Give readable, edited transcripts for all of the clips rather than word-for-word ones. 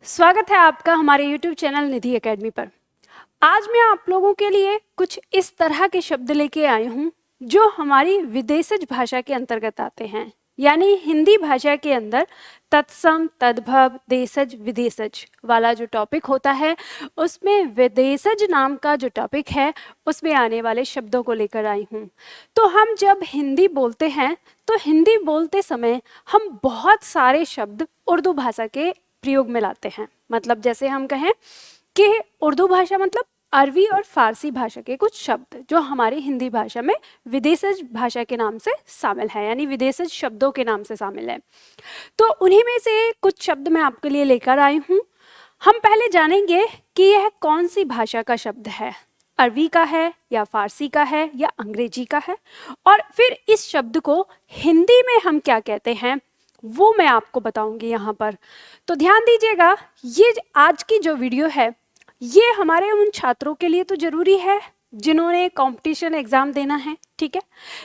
स्वागत है आपका हमारे YouTube चैनल निधि एकेडमी पर। आज मैं आप लोगों के लिए कुछ इस तरह के शब्द लेके आई हूँ जो हमारी विदेशज भाषा के अंतर्गत आते हैं, यानी हिंदी भाषा के अंदर तत्सम, तद्भव, देशज, विदेशज वाला जो टॉपिक होता है उसमें विदेशज नाम का जो टॉपिक है उसमें आने वाले शब्दों को लेकर आई हूँ। तो हम जब हिंदी बोलते हैं तो हिंदी बोलते समय हम बहुत सारे शब्द उर्दू भाषा के प्रयोग में लाते हैं। मतलब जैसे हम कहें कि उर्दू भाषा मतलब अरबी और फारसी भाषा के कुछ शब्द जो हमारी हिंदी भाषा में विदेशज भाषा के नाम से शामिल है, यानी विदेशज शब्दों के नाम से शामिल है। तो उन्हीं में से कुछ शब्द मैं आपके लिए लेकर आई हूँ। हम पहले जानेंगे कि यह कौन सी भाषा का शब्द है, अरबी का है या फारसी का है या अंग्रेजी का है, और फिर इस शब्द को हिंदी में हम क्या कहते हैं वो मैं आपको बताऊंगी यहाँ पर। तो ध्यान दीजिएगा, ये आज की जो वीडियो है ये हमारे उन छात्रों के लिए तो जरूरी है जिन्होंने कंपटीशन एग्जाम देना है, ठीक है,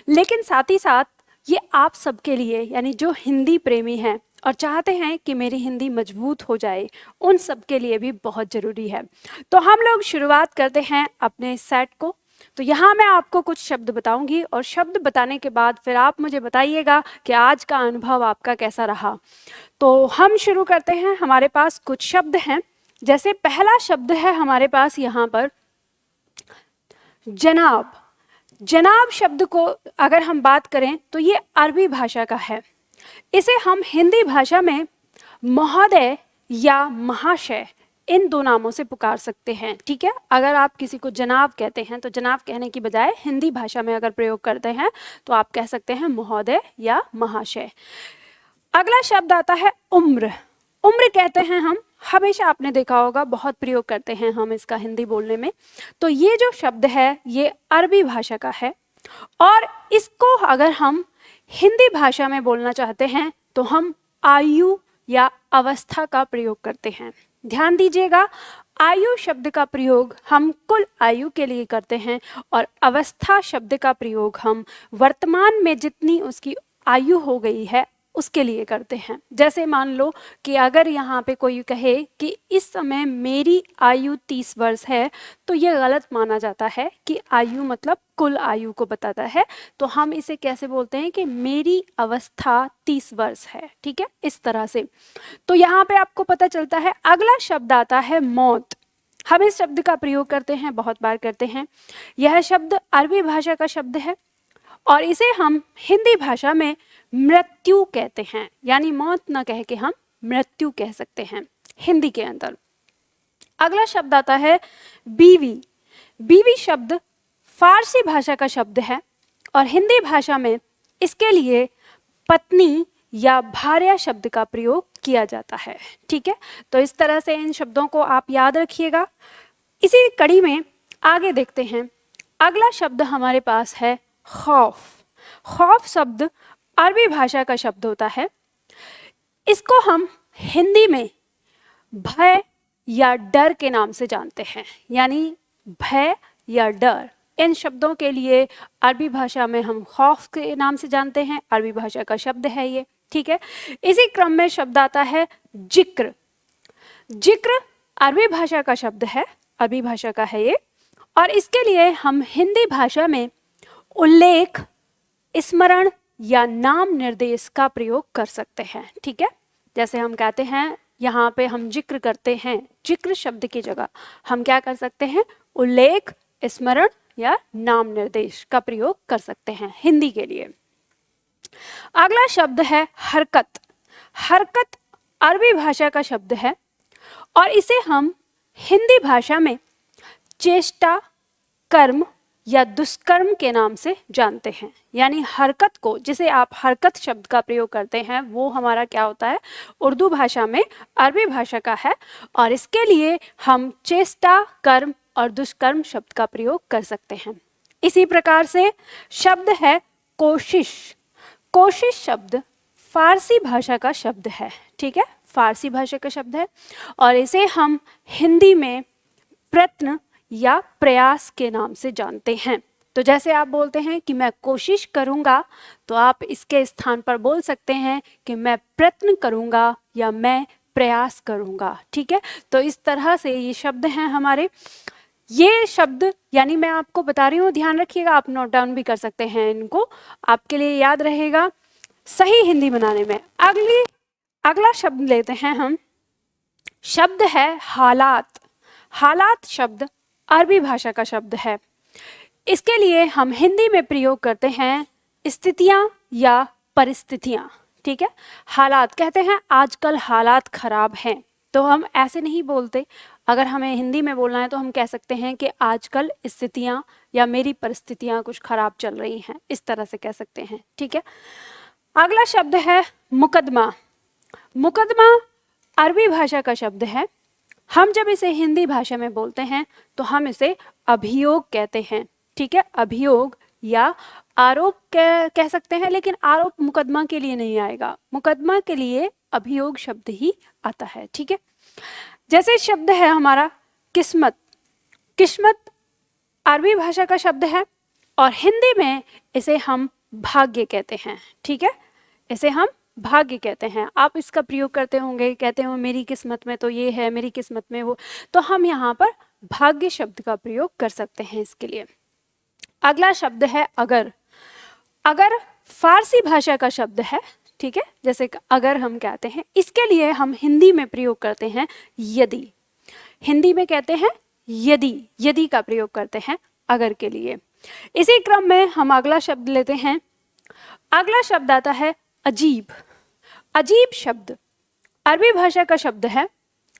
लेकिन साथ ही साथ ये आप सबके लिए, यानी जो हिंदी प्रेमी हैं और चाहते हैं कि मेरी हिंदी मजबूत हो जाए, उन सब के लिए भी बहुत ज़रूरी है। तो हम लोग शुरुआत करते हैं अपने सेट को। तो यहाँ मैं आपको कुछ शब्द बताऊंगी और शब्द बताने के बाद फिर आप मुझे बताइएगा कि आज का अनुभव आपका कैसा रहा। तो हम शुरू करते हैं। हमारे पास कुछ शब्द हैं। जैसे पहला शब्द है हमारे पास यहाँ पर जनाब। जनाब शब्द को अगर हम बात करें तो ये अरबी भाषा का है। इसे हम हिंदी भाषा में महोदय या महाशय इन दो नामों से पुकार सकते हैं, ठीक है। अगर आप किसी को जनाब कहते हैं तो जनाब कहने की बजाय हिंदी भाषा में अगर प्रयोग करते हैं तो आप कह सकते हैं महोदय या महाशय। अगला शब्द आता है उम्र। उम्र कहते हैं हम, हमेशा आपने देखा होगा बहुत प्रयोग करते हैं हम इसका हिंदी बोलने में। तो ये जो शब्द है ये अरबी भाषा का है और इसको अगर हम हिंदी भाषा में बोलना चाहते हैं तो हम आयु या अवस्था का प्रयोग करते हैं। ध्यान दीजिएगा, आयु शब्द का प्रयोग हम कुल आयु के लिए करते हैं और अवस्था शब्द का प्रयोग हम वर्तमान में जितनी उसकी आयु हो गई है उसके लिए करते हैं। जैसे मान लो कि अगर यहाँ पे कोई कहे कि इस समय मेरी आयु 30 वर्ष है तो ये गलत माना जाता है कि आयु मतलब कुल आयु को बताता है। तो हम इसे कैसे बोलते हैं कि मेरी अवस्था 30 वर्ष है, ठीक है, इस तरह से। तो यहाँ पे आपको पता चलता है। अगला शब्द आता है मौत। हम इस शब्द का प्रयोग करते हैं, बहुत बार करते हैं। यह शब्द अरबी भाषा का शब्द है और इसे हम हिंदी भाषा में मृत्यु कहते हैं, यानी मौत न कह के हम मृत्यु कह सकते हैं हिंदी के अंदर। अगला शब्द आता है बीवी। बीवी शब्द फारसी भाषा का शब्द है और हिंदी भाषा में इसके लिए पत्नी या भार्या शब्द का प्रयोग किया जाता है, ठीक है। तो इस तरह से इन शब्दों को आप याद रखिएगा। इसी कड़ी में आगे देखते हैं। अगला शब्द हमारे पास है खौफ। खौफ शब्द अरबी भाषा का शब्द होता है। इसको हम हिंदी में भय या डर के नाम से जानते हैं, यानी भय या डर। इन शब्दों के लिए अरबी भाषा में हम खौफ के नाम से जानते हैं, अरबी भाषा का शब्द है ये, ठीक है। इसी क्रम में शब्द आता है जिक्र। जिक्र अरबी भाषा का शब्द है, अरबी भाषा का है ये, और इसके लिए हम हिंदी भाषा में उल्लेख, स्मरण या नाम निर्देश का प्रयोग कर सकते हैं, ठीक है। जैसे हम कहते हैं यहाँ पे हम जिक्र करते हैं, जिक्र शब्द की जगह हम क्या कर सकते हैं, उल्लेख, स्मरण या नाम निर्देश का प्रयोग कर सकते हैं हिंदी के लिए। अगला शब्द है हरकत। हरकत अरबी भाषा का शब्द है और इसे हम हिंदी भाषा में चेष्टा, कर्म या दुष्कर्म के नाम से जानते हैं। यानी हरकत को, जिसे आप हरकत शब्द का प्रयोग करते हैं, वो हमारा क्या होता है, उर्दू भाषा में अरबी भाषा का है और इसके लिए हम चेष्टा, कर्म और दुष्कर्म शब्द का प्रयोग कर सकते हैं। इसी प्रकार से शब्द है कोशिश। कोशिश शब्द फारसी भाषा का शब्द है, ठीक है, फारसी भाषा का शब्द है और इसे हम हिंदी में प्रयत्न या प्रयास के नाम से जानते हैं। तो जैसे आप बोलते हैं कि मैं कोशिश करूंगा, तो आप इसके स्थान पर बोल सकते हैं कि मैं प्रयत्न करूंगा या मैं प्रयास करूँगा। ठीक है, तो इस तरह से ये शब्द हैं हमारे। ये शब्द यानी मैं आपको बता रही हूँ, ध्यान रखिएगा, आप नोट डाउन भी कर सकते हैं इनको, आपके लिए याद रहेगा सही हिंदी बनाने में। अगला शब्द लेते हैं हम, शब्द है हालात। हालात शब्द अरबी भाषा का शब्द है। इसके लिए हम हिंदी में प्रयोग करते हैं स्थितियां या परिस्थितियां। ठीक है, हालात कहते हैं आजकल हालात खराब हैं, तो हम ऐसे नहीं बोलते। अगर हमें हिंदी में बोलना है तो हम कह सकते हैं कि आजकल स्थितियां या मेरी परिस्थितियां कुछ खराब चल रही हैं, इस तरह से कह सकते हैं। ठीक है, अगला शब्द है मुकदमा। मुकदमा अरबी भाषा का शब्द है। हम जब इसे हिंदी भाषा में बोलते हैं तो हम इसे अभियोग कहते हैं। ठीक है, अभियोग या आरोप कह सकते हैं, लेकिन आरोप मुकदमा के लिए नहीं आएगा, मुकदमा के लिए अभियोग शब्द ही आता है। ठीक है, जैसे शब्द है हमारा किस्मत। किस्मत अरबी भाषा का शब्द है और हिंदी में इसे हम भाग्य कहते हैं। ठीक है, इसे हम भाग्य कहते हैं। आप इसका प्रयोग करते होंगे, कहते हो मेरी किस्मत में तो ये है, मेरी किस्मत में वो, तो हम यहाँ पर भाग्य शब्द का प्रयोग कर सकते हैं इसके लिए। अगला शब्द है अगर। अगर फारसी भाषा का शब्द है। ठीक है, जैसे अगर हम कहते हैं, इसके लिए हम हिंदी में प्रयोग करते हैं यदि। हिंदी में कहते हैं यदि, यदि का प्रयोग करते हैं अगर के लिए। इसी क्रम में हम अगला शब्द लेते हैं। अगला शब्द आता है अजीब। अजीब शब्द अरबी भाषा का शब्द है।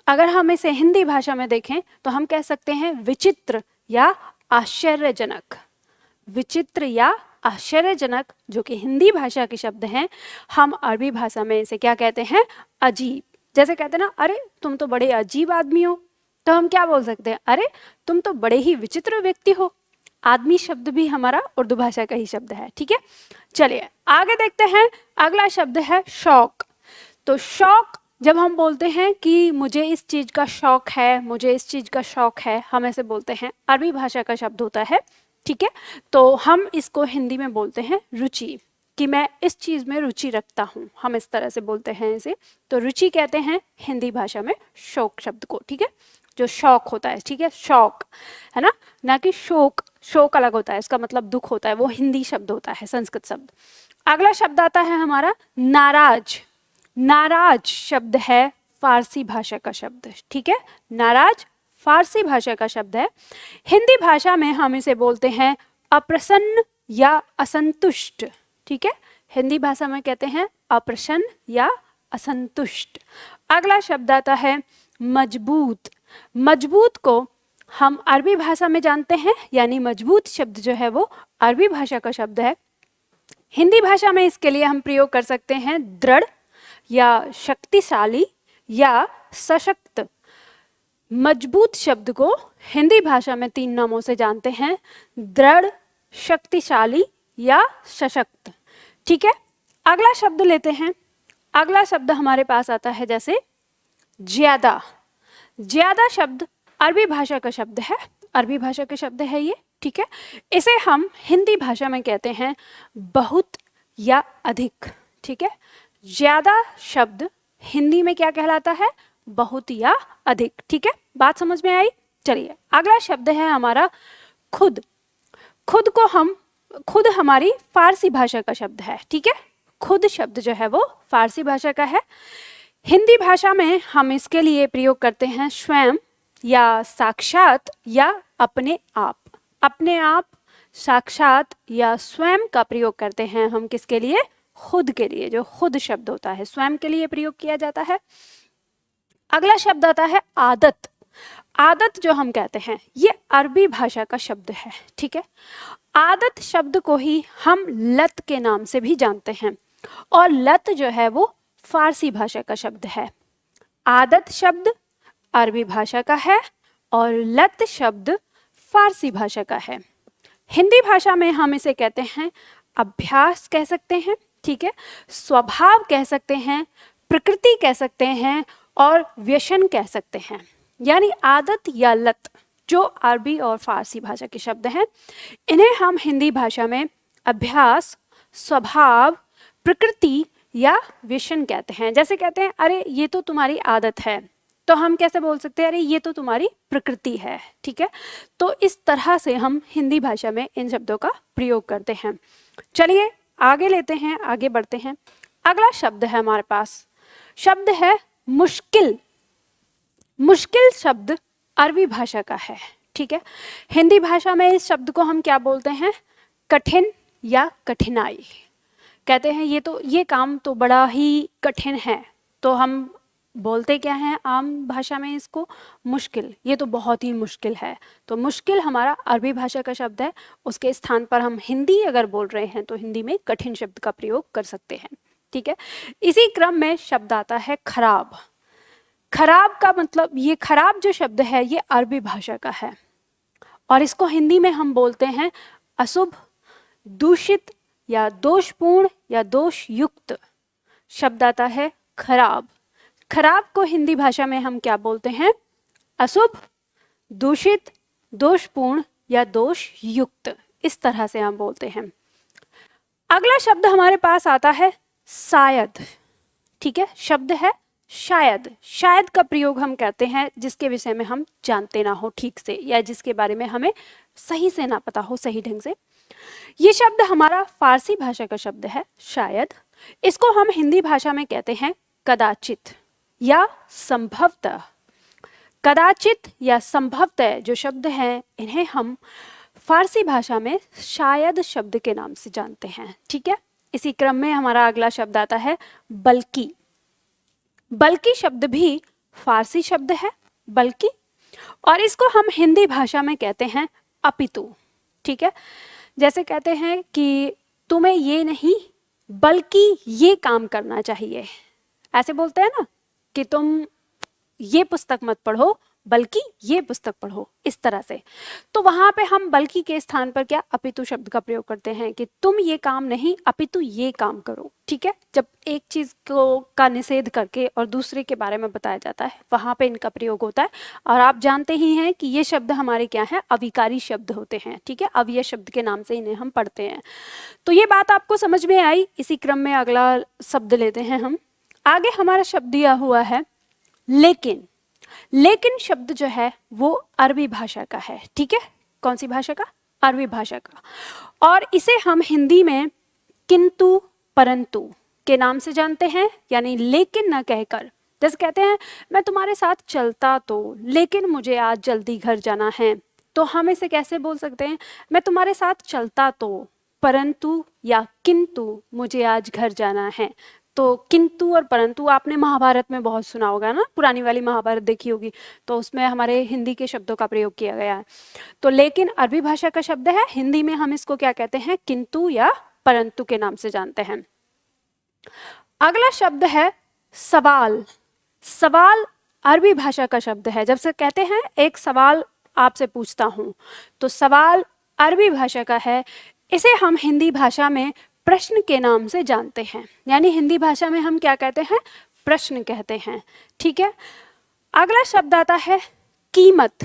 अगर हम इसे हिंदी भाषा में देखें तो हम कह सकते हैं विचित्र या आश्चर्यजनक। विचित्र या आश्चर्यजनक जो कि हिंदी भाषा के शब्द हैं, हम अरबी भाषा में इसे क्या कहते हैं, अजीब। जैसे कहते हैं ना, अरे तुम तो बड़े अजीब आदमी हो, तो हम क्या बोल सकते हैं, अरे तुम तो बड़े ही विचित्र व्यक्ति हो। आदमी शब्द भी हमारा उर्दू भाषा का ही शब्द है। ठीक है, चलिए आगे देखते हैं। अगला शब्द है शौक। तो शौक जब हम बोलते हैं कि मुझे इस चीज का शौक है, मुझे इस चीज का शौक है, हम ऐसे बोलते हैं, अरबी भाषा का शब्द होता है। ठीक है, तो हम इसको हिंदी में बोलते हैं रुचि, कि मैं इस चीज में रुचि रखता हूँ, हम इस तरह से बोलते हैं इसे। तो रुचि कहते हैं हिंदी भाषा में शौक शब्द को। ठीक है, जो शौक होता है, ठीक है, शौक है ना कि शोक। शोक अलग होता है, इसका मतलब दुख होता है, वो हिंदी शब्द होता है, संस्कृत शब्द। अगला शब्द आता है हमारा नाराज। नाराज शब्द है फारसी भाषा का शब्द। ठीक है, नाराज फारसी भाषा का शब्द है। हिंदी भाषा में हम इसे बोलते हैं अप्रसन्न या असंतुष्ट। ठीक है, हिंदी भाषा में कहते हैं अप्रसन्न या असंतुष्ट। अगला शब्द आता है मजबूत। मजबूत को हम अरबी भाषा में जानते हैं, यानी मजबूत शब्द जो है वो अरबी भाषा का शब्द है। हिंदी भाषा में इसके लिए हम प्रयोग कर सकते हैं दृढ़ या शक्तिशाली या सशक्त। मजबूत शब्द को हिंदी भाषा में 3 नामों से जानते हैं, दृढ़, शक्तिशाली या सशक्त। ठीक है, अगला शब्द लेते हैं। अगला शब्द हमारे पास आता है जैसे ज्यादा। ज्यादा शब्द अरबी भाषा का शब्द है, अरबी भाषा का शब्द है ये। ठीक है, इसे हम हिंदी भाषा में कहते हैं बहुत या अधिक। ठीक है, ज्यादा शब्द हिंदी में क्या कहलाता है, बहुत या अधिक। ठीक है, बात समझ में आई। चलिए अगला शब्द है हमारा खुद। खुद हमारी फारसी भाषा का शब्द है। ठीक है, खुद शब्द जो है वो फारसी भाषा का है। हिंदी भाषा में हम इसके लिए प्रयोग करते हैं स्वयं या साक्षात या अपने आप। अपने आप, साक्षात या स्वयं का प्रयोग करते हैं हम किसके लिए, खुद के लिए। जो खुद शब्द होता है स्वयं के लिए प्रयोग किया जाता है। अगला शब्द आता है आदत। आदत जो हम कहते हैं ये अरबी भाषा का शब्द है। ठीक है, आदत शब्द को ही हम लत के नाम से भी जानते हैं, और लत जो है वो फारसी भाषा का शब्द है। आदत शब्द अरबी भाषा का है और लत शब्द फारसी भाषा का है। हिंदी भाषा में हम इसे कहते हैं अभ्यास कह सकते हैं। ठीक है, स्वभाव कह सकते हैं, प्रकृति कह सकते हैं और व्यसन कह सकते हैं। यानी आदत या लत जो अरबी और फारसी भाषा के शब्द हैं, इन्हें हम हिंदी भाषा में अभ्यास, स्वभाव, प्रकृति या व्यसन कहते हैं। जैसे कहते हैं अरे ये तो तुम्हारी आदत है, तो हम कैसे बोल सकते हैं अरे ये तो तुम्हारी प्रकृति है, ठीक है। तो इस तरह से हम हिंदी भाषा में इन शब्दों का प्रयोग करते हैं। चलिए आगे लेते हैं, आगे बढ़ते हैं। अगला शब्द है हमारे पास, शब्द है मुश्किल। मुश्किल शब्द अरबी भाषा का है, ठीक है। हिंदी भाषा में इस शब्द को हम क्या बोलते हैं, कठिन या कठिनाई। कहते हैं ये काम तो बड़ा ही कठिन है, तो हम बोलते क्या हैं आम भाषा में इसको, मुश्किल। ये तो बहुत ही मुश्किल है। तो मुश्किल हमारा अरबी भाषा का शब्द है, उसके स्थान पर हम हिंदी अगर बोल रहे हैं तो हिंदी में कठिन शब्द का प्रयोग कर सकते हैं, ठीक है। इसी क्रम में शब्द आता है खराब। खराब का मतलब, ये खराब जो शब्द है ये अरबी भाषा का है और इसको हिंदी में हम बोलते हैं अशुभ, दूषित या दोषपूर्ण या दोषयुक्त। शब्द आता है खराब। खराब को हिंदी भाषा में हम क्या बोलते हैं, अशुभ, दूषित, दोषपूर्ण या दोषयुक्त। इस तरह से हम बोलते हैं। अगला शब्द हमारे पास आता है शायद, ठीक है। शब्द है शायद। शायद का प्रयोग हम करते हैं जिसके विषय में हम जानते ना हो ठीक से, या जिसके बारे में हमें सही से ना पता हो सही ढंग से। ये शब्द हमारा फारसी भाषा का शब्द है शायद। इसको हम हिंदी भाषा में कहते हैं कदाचित या संभवतः। कदाचित या संभवतः जो शब्द हैं इन्हें हम फारसी भाषा में शायद शब्द के नाम से जानते हैं, ठीक है। इसी क्रम में हमारा अगला शब्द आता है बल्कि। बल्कि शब्द भी फारसी शब्द है, बल्कि, और इसको हम हिंदी भाषा में कहते हैं अपितु, ठीक है। जैसे कहते हैं कि तुम्हें ये नहीं बल्कि ये काम करना चाहिए, ऐसे बोलते हैं ना कि तुम ये पुस्तक मत पढ़ो बल्कि ये पुस्तक पढ़ो, इस तरह से। तो वहां पे हम बल्कि के स्थान पर क्या अपितु शब्द का प्रयोग करते हैं कि तुम ये काम नहीं अपितु ये काम करो, ठीक है। जब एक चीज को का निषेध करके और दूसरे के बारे में बताया जाता है वहां पे इनका प्रयोग होता है। और आप जानते ही हैं कि ये शब्द हमारे क्या है, अविकारी शब्द होते हैं, ठीक है। अव्यय शब्द के नाम से इन्हें हम पढ़ते हैं। तो ये बात आपको समझ में आई। इसी क्रम में अगला शब्द लेते हैं हम। आगे हमारा शब्द दिया हुआ है लेकिन। लेकिन शब्द जो है वो अरबी भाषा का है, ठीक है। कौन सी भाषा का, अरबी भाषा का। और इसे हम हिंदी में किंतु परंतु के नाम से जानते हैं, यानी लेकिन न कहकर। जैसे कहते हैं मैं तुम्हारे साथ चलता तो, लेकिन मुझे आज जल्दी घर जाना है, तो हम इसे कैसे बोल सकते हैं, मैं तुम्हारे साथ चलता तो परंतु या किंतु मुझे आज घर जाना है। तो किंतु और परंतु आपने महाभारत में बहुत सुना होगा ना, पुरानी वाली महाभारत देखी होगी, तो उसमें हमारे हिंदी के शब्दों का प्रयोग किया गया है। तो लेकिन अरबी भाषा का शब्द है, हिंदी में हम इसको क्या कहते हैं, किंतु या परंतु के नाम से जानते हैं। अगला शब्द है सवाल। सवाल अरबी भाषा का शब्द है। जब से कहते हैं एक सवाल आपसे पूछता हूं, तो सवाल अरबी भाषा का है। इसे हम हिंदी भाषा में प्रश्न के नाम से जानते हैं, यानी हिंदी भाषा में हम क्या कहते हैं, प्रश्न कहते हैं, ठीक है। अगला शब्द आता है कीमत।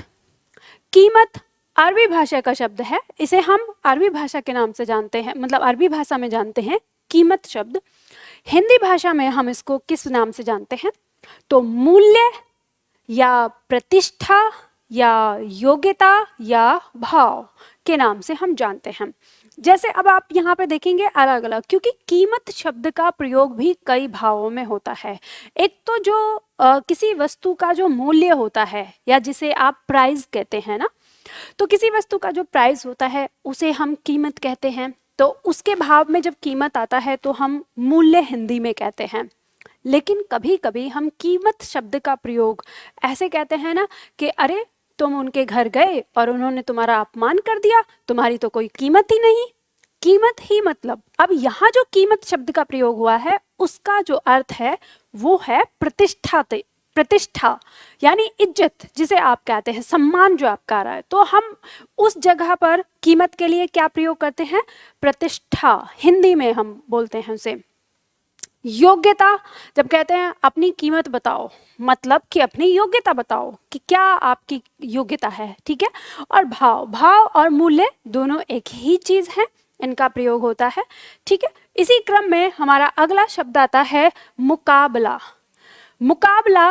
कीमत अरबी भाषा का शब्द है। इसे हम अरबी भाषा के नाम से जानते हैं, मतलब अरबी भाषा में जानते हैं कीमत शब्द। हिंदी भाषा में हम इसको किस नाम से जानते हैं, तो मूल्य या प्रतिष्ठा या योग्यता या भाव के नाम से हम जानते हैं। जैसे अब आप यहाँ पे देखेंगे अलग अलग, क्योंकि कीमत शब्द का प्रयोग भी कई भावों में होता है। एक तो जो किसी वस्तु का जो मूल्य होता है, या जिसे आप प्राइस कहते हैं ना, तो किसी वस्तु का जो प्राइस होता है उसे हम कीमत कहते हैं। तो उसके भाव में जब कीमत आता है तो हम मूल्य हिंदी में कहते हैं। लेकिन कभी कभी हम कीमत शब्द का प्रयोग ऐसे कहते हैं ना कि अरे तुम उनके घर गए और उन्होंने तुम्हारा अपमान कर दिया, तुम्हारी तो कोई कीमत ही नहीं। कीमत ही मतलब, अब यहाँ जो कीमत शब्द का प्रयोग हुआ है उसका जो अर्थ है वो है प्रतिष्ठा। प्रतिष्ठा यानी इज्जत, जिसे आप कहते हैं सम्मान जो आपका आ रहा है, तो हम उस जगह पर कीमत के लिए क्या प्रयोग करते हैं, प्रतिष्ठा। हिंदी में हम बोलते हैं उसे योग्यता। जब कहते हैं अपनी कीमत बताओ, मतलब कि अपनी योग्यता बताओ कि क्या आपकी योग्यता है, ठीक है। और भाव, भाव और मूल्य दोनों एक ही चीज है, इनका प्रयोग होता है, ठीक है। इसी क्रम में हमारा अगला शब्द आता है मुकाबला। मुकाबला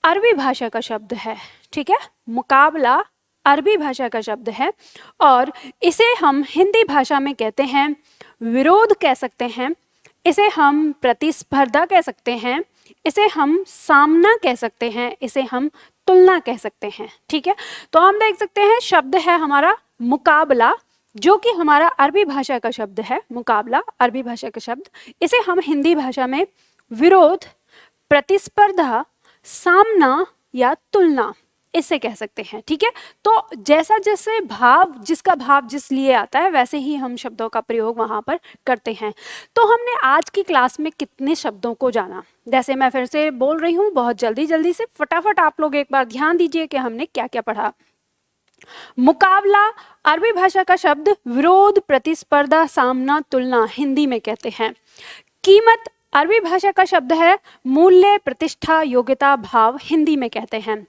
अरबी भाषा का शब्द है, ठीक है। मुकाबला अरबी भाषा का शब्द है और इसे हम हिंदी भाषा में कहते हैं विरोध कह सकते हैं, इसे हम प्रतिस्पर्धा कह सकते हैं, इसे हम सामना कह सकते हैं, इसे हम तुलना कह सकते हैं, ठीक है। तो हम देख सकते हैं शब्द है हमारा मुकाबला, जो कि हमारा अरबी भाषा का शब्द है। मुकाबला अरबी भाषा का शब्द, इसे हम हिंदी भाषा में विरोध, प्रतिस्पर्धा, सामना या तुलना इससे कह सकते हैं, ठीक है। तो जैसा जैसे भाव, जिसका भाव जिस लिए आता है वैसे ही हम शब्दों का प्रयोग वहाँ पर करते हैं। तो हमने आज की क्लास में कितने शब्दों को जाना, जैसे मैं फिर से बोल रही हूँ, बहुत जल्दी जल्दी से फटाफट आप लोग एक बार ध्यान दीजिए कि हमने क्या क्या पढ़ा। मुकाबला अरबी भाषा का शब्द विरोध, प्रतिस्पर्धा, सामना, तुलना हिंदी में कहते हैं। कीमत अरबी भाषा का शब्द है मूल्य, प्रतिष्ठा, योग्यता, भाव हिंदी में कहते हैं।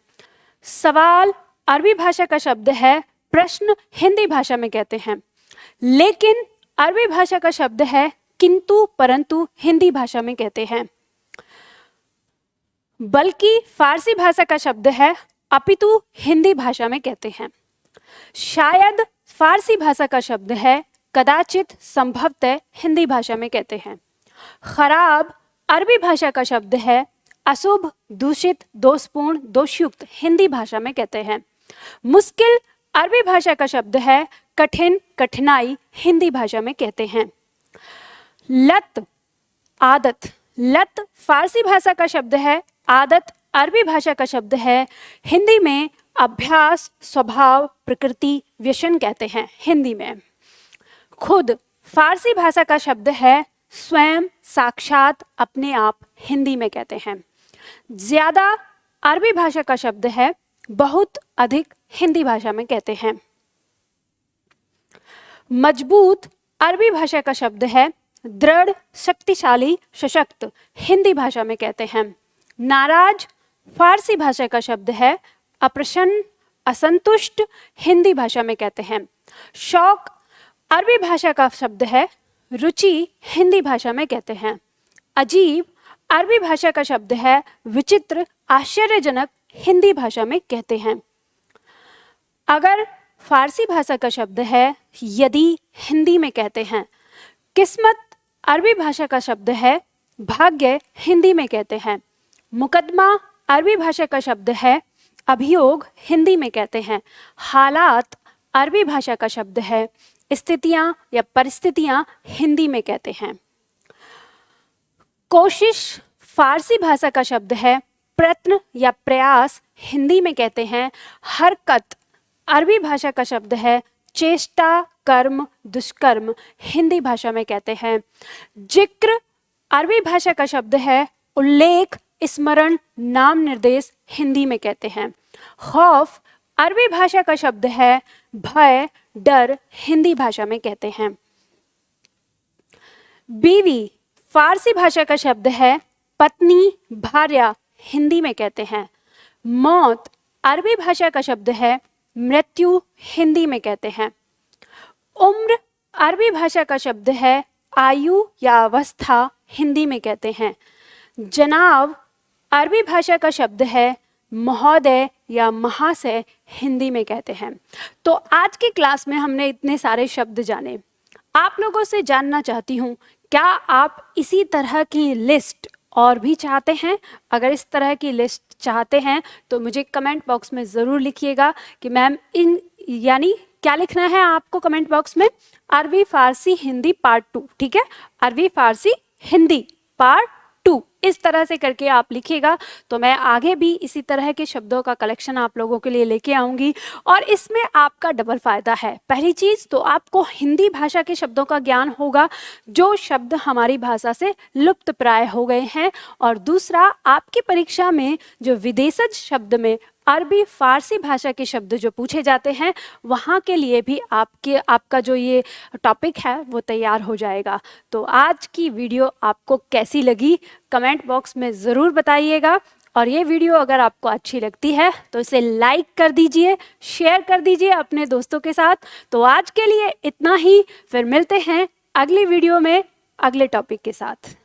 सवाल अरबी भाषा का शब्द है प्रश्न, हिंदी भाषा में कहते हैं। लेकिन अरबी भाषा का शब्द है किंतु, परंतु हिंदी भाषा में कहते हैं। बल्कि फारसी भाषा का शब्द है अपितु, हिंदी भाषा में कहते हैं। शायद फारसी भाषा का शब्द है कदाचित, संभवतः हिंदी भाषा में कहते हैं। खराब अरबी भाषा का शब्द है अशुभ, दूषित, दोषपूर्ण, दोषयुक्त हिंदी भाषा में कहते हैं। मुश्किल अरबी भाषा का शब्द है कठिन, कठिनाई हिंदी भाषा में कहते हैं। लत आदत, लत फारसी भाषा का शब्द है, आदत अरबी भाषा का शब्द है। हिंदी में अभ्यास, स्वभाव, प्रकृति, व्यसन कहते हैं हिंदी में। खुद फारसी भाषा का शब्द है स्वयं, साक्षात, अपने आप हिंदी में कहते हैं। ज्यादा अरबी भाषा का शब्द है बहुत, अधिक हिंदी भाषा में कहते हैं। मजबूत अरबी भाषा का शब्द है दृढ़, शक्तिशाली, सशक्त हिंदी भाषा में कहते हैं। नाराज फारसी भाषा का शब्द है अप्रसन्न, असंतुष्ट हिंदी भाषा में कहते हैं। शौक अरबी भाषा का शब्द है रुचि, हिंदी भाषा में कहते हैं। अजीब अरबी भाषा का शब्द है विचित्र, आश्चर्यजनक हिंदी भाषा में कहते हैं। अगर फारसी भाषा का शब्द है यदि, हिंदी में कहते हैं। किस्मत अरबी भाषा का शब्द है भाग्य, हिंदी में कहते हैं। मुकदमा अरबी भाषा का शब्द है अभियोग, हिंदी में कहते हैं। हालात अरबी भाषा का शब्द है स्थितियां या परिस्थितियां, हिंदी में कहते हैं। कोशिश फारसी भाषा का शब्द है प्रयत्न या प्रयास, हिंदी में कहते हैं। हरकत अरबी भाषा का शब्द है चेष्टा, कर्म, दुष्कर्म हिंदी भाषा में कहते हैं। जिक्र अरबी भाषा का शब्द है उल्लेख, स्मरण, नाम निर्देश हिंदी में कहते हैं। खौफ अरबी भाषा का शब्द है भय, डर हिंदी भाषा में कहते हैं। बीवी फारसी भाषा का शब्द है पत्नी, भार्या हिंदी में कहते हैं। मौत अरबी भाषा का शब्द है मृत्यु, हिंदी में कहते हैं। उम्र अरबी भाषा का शब्द है आयु या अवस्था, हिंदी में कहते हैं। जनाब अरबी भाषा का शब्द है महोदय या महाशय, हिंदी में कहते हैं। तो आज की क्लास में हमने इतने सारे शब्द जाने। आप लोगों से जानना चाहती हूँ, क्या आप इसी तरह की लिस्ट और भी चाहते हैं? अगर इस तरह की लिस्ट चाहते हैं तो मुझे कमेंट बॉक्स में ज़रूर लिखिएगा कि मैम इन, यानी क्या लिखना है आपको कमेंट बॉक्स में? अरबी फारसी हिंदी पार्ट 2, ठीक है। अरबी फारसी हिंदी पार्ट 2 इस तरह से करके आप लिखिएगा, तो मैं आगे भी इसी तरह के शब्दों का कलेक्शन आप लोगों के लिए लेके आऊँगी। और इसमें आपका डबल फ़ायदा है। पहली चीज़ तो आपको हिंदी भाषा के शब्दों का ज्ञान होगा, जो शब्द हमारी भाषा से लुप्त प्राय हो गए हैं। और दूसरा, आपकी परीक्षा में जो विदेशज शब्द में अरबी फारसी भाषा के शब्द जो पूछे जाते हैं, वहाँ के लिए भी आपका जो ये टॉपिक है वो तैयार हो जाएगा। तो आज की वीडियो आपको कैसी लगी कमेंट बॉक्स में ज़रूर बताइएगा। और ये वीडियो अगर आपको अच्छी लगती है तो इसे लाइक कर दीजिए, शेयर कर दीजिए अपने दोस्तों के साथ। तो आज के लिए इतना ही, फिर मिलते हैं अगली वीडियो में। अगले टॉपिक के साथ।